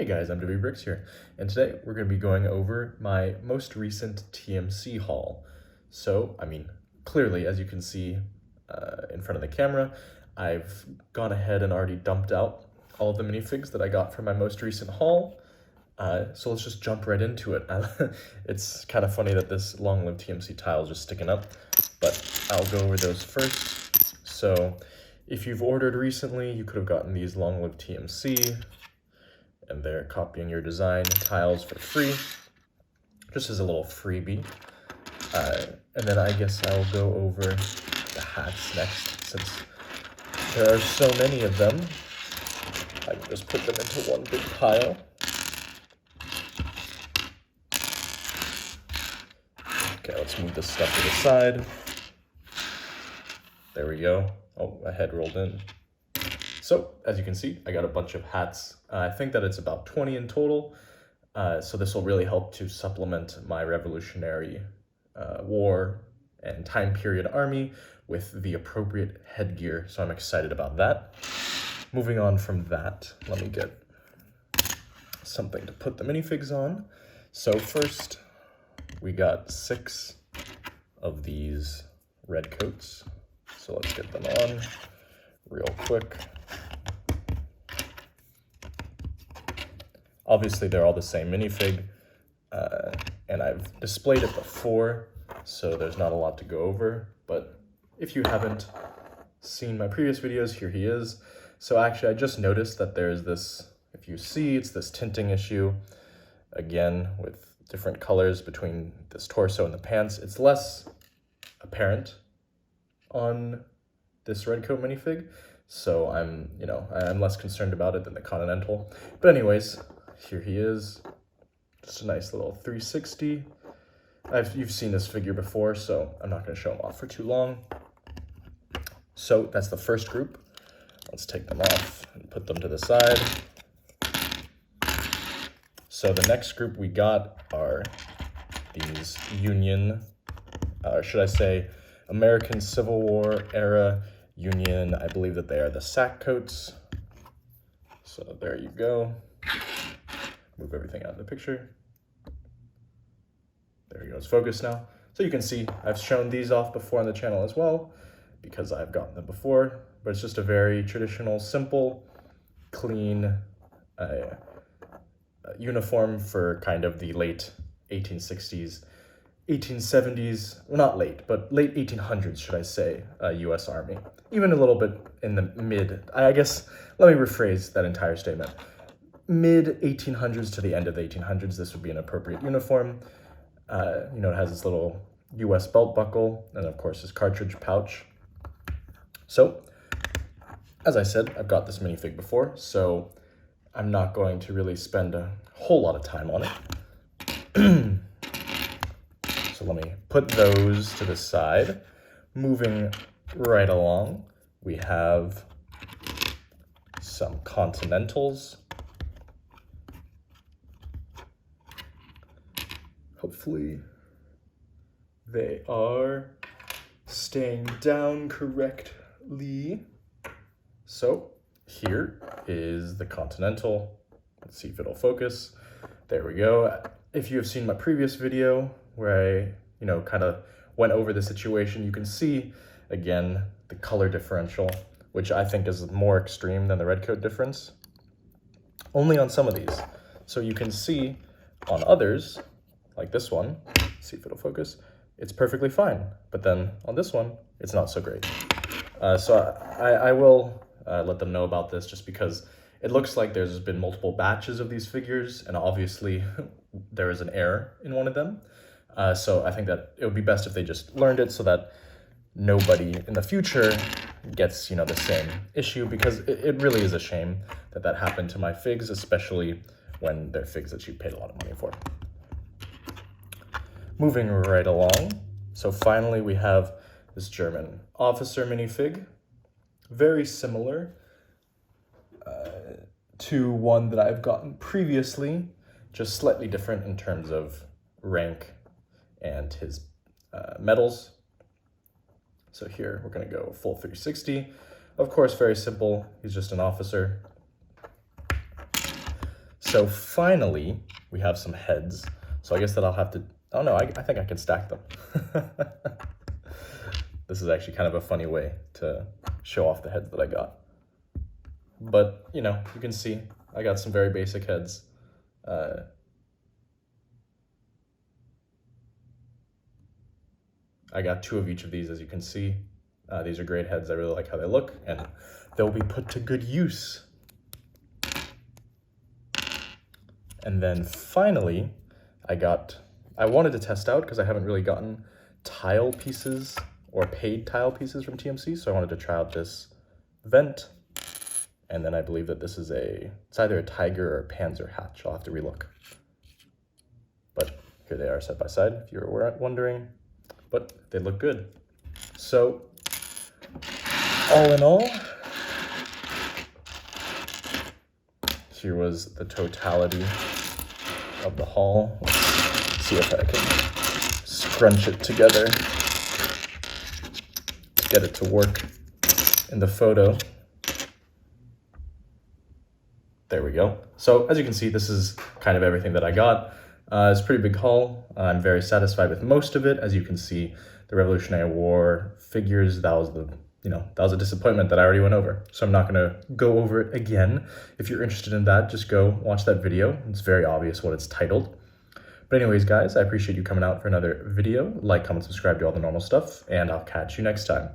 Hey guys, I'm Bricks here, and today we're going to be going over my most recent TMC haul. So, clearly, as you can see in front of the camera, I've gone ahead and already dumped out all of the minifigs that I got from my most recent haul. So let's just jump right into it. It's kind of funny that this long-lived TMC tile is just sticking up, but I'll go over those first. So, if you've ordered recently, you could have gotten these long-lived TMC, and they're copying your design tiles for free, just as a little freebie. And then I guess I'll go over the hats next, since there are so many of them. I can just put them into one big pile. Okay, let's move this stuff to the side. There we go. Oh, my head rolled in. So, as you can see, I got a bunch of hats. I think that it's about 20 in total. So this will really help to supplement my Revolutionary War and time period army with the appropriate headgear. So I'm excited about that. Moving on from that, let me get something to put the minifigs on. So first, we got 6 of these red coats. So let's get them on real quick. Obviously, they're all the same minifig, and I've displayed it before, so there's not a lot to go over. But if you haven't seen my previous videos, here he is. So actually, I just noticed that there's this, if you see, it's this tinting issue, again, with different colors between this torso and the pants. It's less apparent on this red coat minifig, so I'm less concerned about it than the Continental. But anyways, here he is, just a nice little 360. You've seen this figure before, so I'm not going to show him off for too long. So that's the first group. Let's take them off and put them to the side. So the next group we got are these Union, or should I say American Civil War era Union. I believe that they are the sack coats. So there you go. Move everything out of the picture. There we go, it's focused now. So you can see I've shown these off before on the channel as well, because I've gotten them before, but it's just a very traditional, simple, clean uniform for kind of the late 1860s, 1870s, well, not late, but late 1800s, should I say, US Army. Even a little bit in the let me rephrase that entire statement. Mid-1800s to the end of the 1800s, this would be an appropriate uniform. It has this little US belt buckle, and of course this cartridge pouch. So, as I said, I've got this minifig before, so I'm not going to really spend a whole lot of time on it. So let me put those to the side. Moving right along, we have some Continentals. Hopefully they are staying down correctly. So here is the Continental. Let's see if it'll focus. There we go. If you have seen my previous video where I, kind of went over the situation, you can see, again, the color differential, which I think is more extreme than the red coat difference, only on some of these. So you can see on others, like this one, see if it'll focus, it's perfectly fine. But then on this one, it's not so great. So I will let them know about this, just because it looks like there's been multiple batches of these figures, and obviously there is an error in one of them. So I think that it would be best if they just learned it, so that nobody in the future gets, the same issue, because it really is a shame that that happened to my figs, especially when they're figs that you paid a lot of money for. Moving right along, so finally we have this German officer minifig, very similar to one that I've gotten previously, just slightly different in terms of rank and his medals. So here we're going to go full 360. Of course, very simple. He's just an officer. So finally, we have some heads. So I guess that I'll have to, oh no, I think I can stack them. This is actually kind of a funny way to show off the heads that I got. But, you know, you can see I got some very basic heads. I got 2 of each of these, as you can see. These are great heads. I really like how they look, and they'll be put to good use. And then finally, I wanted to test out, because I haven't really gotten tile pieces or paid tile pieces from TMC, so I wanted to try out this vent. And then I believe that this is it's either a tiger or a panzer hatch. I'll have to relook. But here they are side by side, if you were wondering. But they look good. So, all in all, here was the totality of the haul. Let's see if I can scrunch it together to get it to work in the photo. There we go. So as you can see, this is kind of everything that I got. It's a pretty big haul. I'm very satisfied with most of it. As you can see, the Revolutionary War figures, that was a disappointment that I already went over. So I'm not gonna go over it again. If you're interested in that, just go watch that video. It's very obvious what it's titled. But anyways, guys, I appreciate you coming out for another video. Like, comment, subscribe, do all the normal stuff, and I'll catch you next time.